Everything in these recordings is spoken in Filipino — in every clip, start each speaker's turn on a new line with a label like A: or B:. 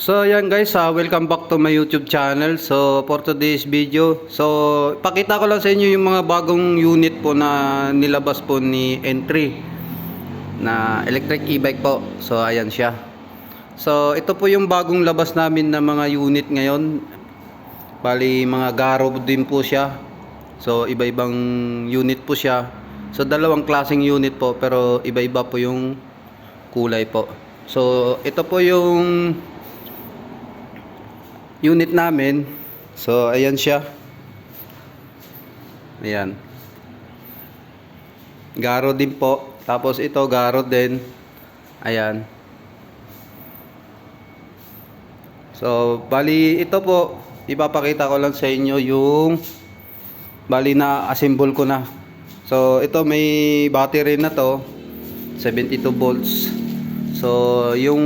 A: So yan guys, welcome back to my YouTube channel. So for today's video, so pakita ko lang sa inyo yung mga bagong unit po na nilabas po ni N3 na electric e-bike po. So ayan siya. So ito po yung bagong labas namin na mga unit ngayon. Bali mga Garo din po siya. So iba-ibang unit po siya. So dalawang klaseng unit po pero iba-iba po yung kulay po. So ito po yung unit namin. So ayan siya. Ayan. Garo din po. Tapos ito Garo din. Ayan. So bali ito po, ipapakita ko lang sa inyo yung bali na assemble ko na. So ito may battery na to, 72 volts. So yung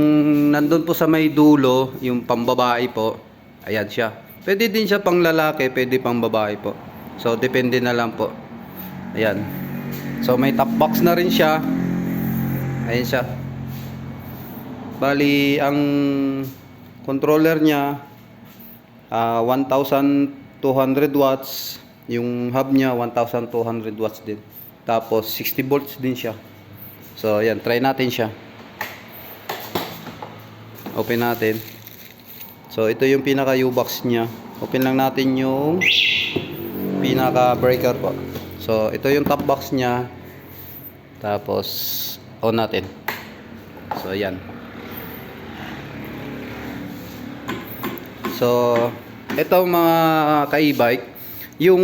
A: nandun po sa may dulo, yung pambabae po, ayan siya. Pwede din siya pang lalaki, pwede pang babae po. So depende na lang po. Ayan. So may top box na rin siya. Ayan siya. Bali ang controller niya 1200 watts. Yung hub niya 1200 watts din. Tapos 60 volts din siya. So ayan, try natin siya. Open natin. So ito yung pinaka U-box niya. Open lang natin yung pinaka breaker po. So ito yung top box niya. Tapos on natin. So ayan. So ito mga ka-e-bike, yung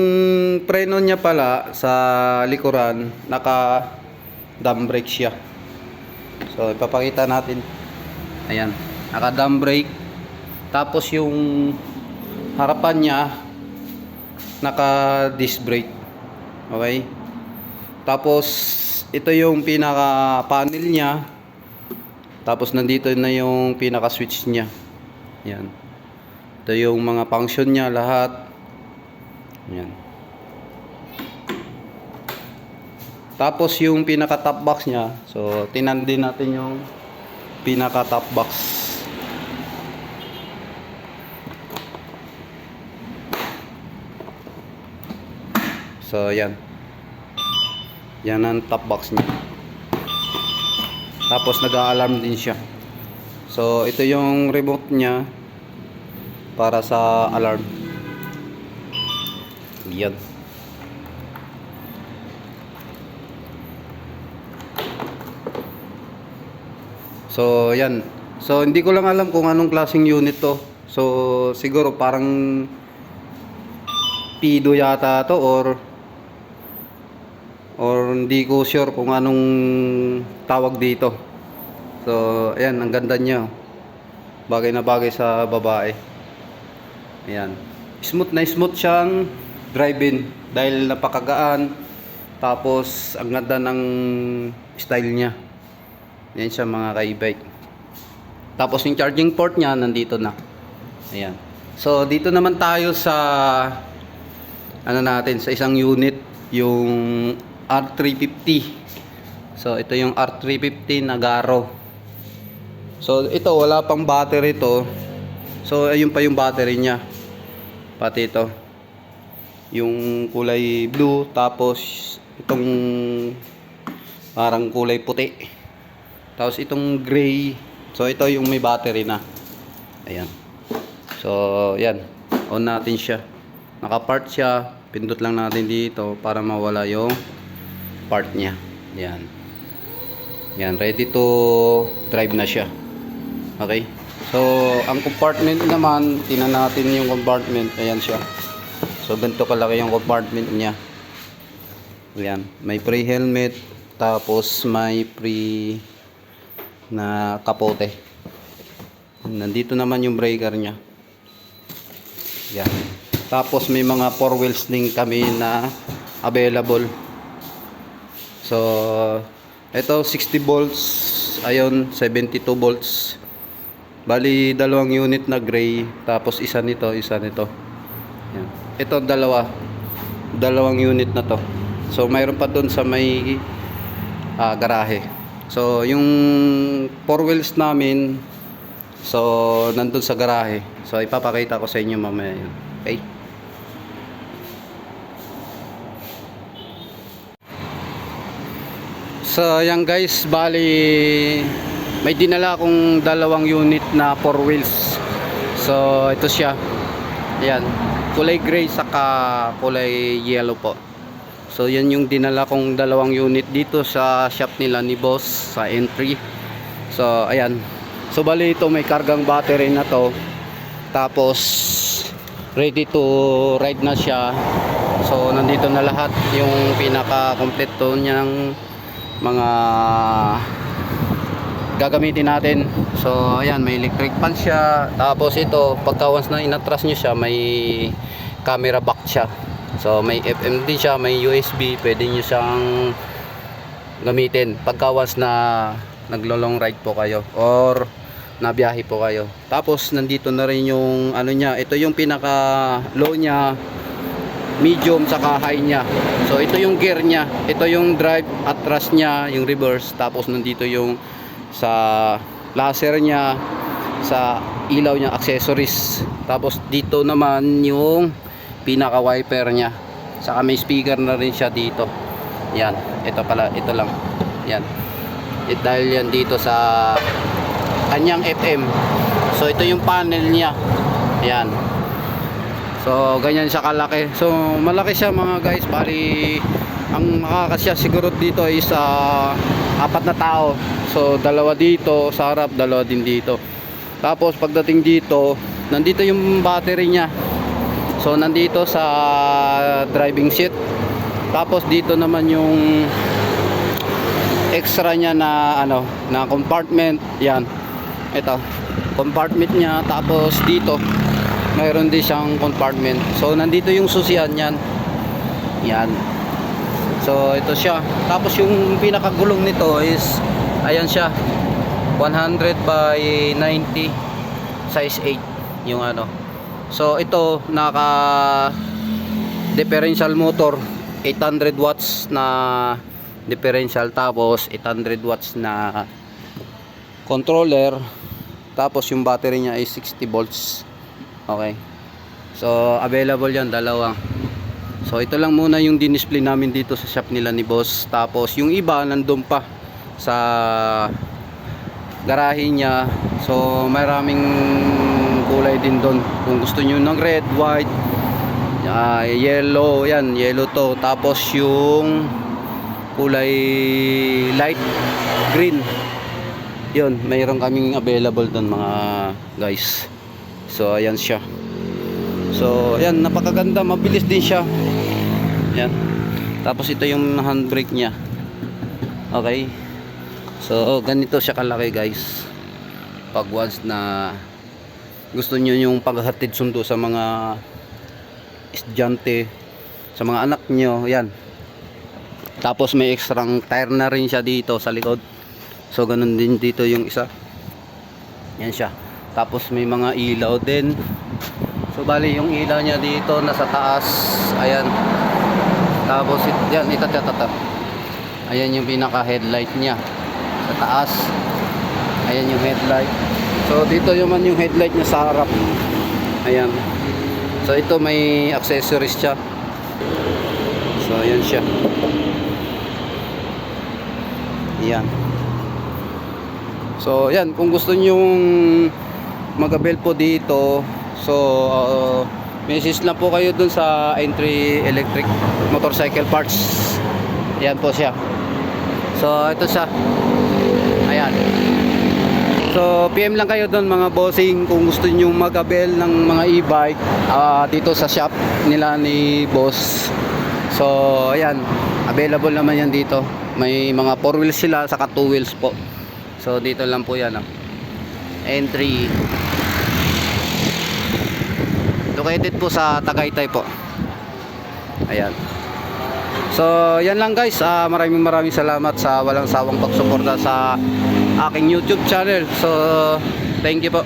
A: preno niya pala sa likuran naka drum brake siya. So ipapakita natin. Ayan, naka drum brake. Tapos yung harapan niya naka disc brake. Okay? Tapos ito yung pinaka panel niya. Tapos nandito na yung pinaka switch niya. Ayan. Ito yung mga function niya lahat. Ayan. Tapos yung pinaka top box niya. So tinan din natin yung pinaka top box. So yan. Yan ang top box niya. Tapos nag-a-alarm din siya. So ito yung remote niya para sa alarm. Yan. So yan. So hindi ko lang alam kung anong klaseng unit to. So siguro parang Pido yata to or hindi ko sure kung anong tawag dito. So ayan, ang ganda niya. Bagay na bagay sa babae. Ayan. Smooth na smooth siyang drive-in dahil napakagaan. Tapos ang ganda ng style niya. Yan siya mga ka-e-bike. Tapos yung charging port niya nandito na. Ayan. So dito naman tayo sa ano natin, sa isang unit, yung R350. So ito yung R350 na Garo. So ito wala pang battery to. So ayun pa yung battery niya. Pati ito. Yung kulay blue, tapos itong parang kulay puti. Tapos itong gray. So ito yung may battery na. Ayan. So yan, on natin siya. Naka-part siya. Pindot lang natin dito para mawala yung part niya. Yan. Yan, ready to drive na siya. Okay? So, ang compartment naman, tingnan natin yung compartment. Ayan siya. So, ganito kalaki yung compartment niya. Ayan. May pre-helmet. Tapos, may pre na kapote. Nandito naman yung breaker niya. Ayan. Tapos, may mga 4 wheels din kami na available. So, ito 60 volts. Ayun, 72 volts. Bali, dalawang unit na gray. Tapos isa nito, isa nito. Yan. Ito dalawang unit na to. So mayroon pa doon sa may garahe. So yung 4 wheels namin So, nandun sa garahe. So, ipapakita ko sa inyo mamaya yun. Okay? So, yan guys, bali may dinala akong dalawang unit na 4 wheels. So, ito siya. Yan, kulay gray saka kulay yellow po. So, yan yung dinala kong dalawang unit dito sa shop nila ni boss sa entry. So, ayan. So, bali ito may kargang battery na to. Tapos, ready to ride na siya. So, nandito na lahat yung pinaka-kompleto niyang mga gagamitin natin. So, ayan, may electric fan siya. Tapos ito, pagka once na inatras nyo siya, may camera back siya. So, may FM din siya, may USB, pwede nyo siyang gamitin pagka once na naglo-long ride po kayo or nabiyahe po kayo. Tapos, nandito na rin yung ano niya, ito yung pinaka low niya, medium, saka high niya. So, ito yung gear niya, ito yung drive, atras niya, yung reverse. Tapos, nandito yung sa laser niya, sa ilaw niya, accessories. Tapos, dito naman yung pinaka wiper niya, saka may speaker na rin siya dito. Yan, ito pala, ito lang yan. Dahil yan dito sa kanyang FM. So ito yung panel niya. Yan. So ganyan siya kalaki. So malaki siya mga guys. Bali ang makakasya siguro dito is 4 na tao. So dalawa dito sa harap, dalawa din dito. Tapos pagdating dito, nandito yung battery niya. So nandito sa driving seat. Tapos dito naman yung extra niya na ano, na compartment. Yan. Ito, compartment niya. Tapos dito mayroon din siyang compartment. So nandito yung susian niyan. Yan. So ito siya. Tapos yung pinakagulong nito is ayan siya. 100 by 90 size 8 yung ano. So ito naka differential motor, 800 watts na differential, tapos 800 watts na controller, tapos yung battery niya is 60 volts. Okay. So available yan dalawa. So ito lang muna yung din-display namin dito sa shop nila ni boss. Tapos yung iba nandun pa sa garahe niya. So maraming kulay din doon. Kung gusto niyo ng red, white, yellow, yan, yellow to. Tapos yung kulay light green. Yun, mayroon kaming available doon mga guys. So ayan siya. So ayan, napakaganda, mabilis din siya. Yan. Tapos ito yung handbrake niya. Okay. So ganito siya kalaki guys. Pag once na gusto niyo yung paghatid sundo sa mga estudyante, sa mga anak niyo, yan. Tapos may extrang tire na rin siya dito sa likod. So ganun din dito yung isa. Yan siya. Tapos may mga ilaw din. So bali yung ilaw niya dito nasa taas. Ayan. Tapos yan, ito. Ayan yung pinaka headlight niya sa taas. Ayan yung headlight. So dito naman yung headlight niya sa harap. Ayan. So ito may accessories siya. So ayan siya. Ayan. So ayan, kung gusto niyo mag-avail po dito, so message lang po kayo dun sa Entry Electric Motorcycle Parts. Ayan po siya. So ito siya. Ayan. So PM lang kayo doon mga bossing kung gusto niyo mag-avail ng mga e-bike dito sa shop nila ni boss. So ayan, available naman yan dito. May mga 4 wheels sila saka 2 wheels po. So dito lang po yan. Entry. Located po sa Tagaytay po. Ayan. So yan lang guys. Maraming salamat sa walang sawang pagsuporta sa aking YouTube channel. So thank you po.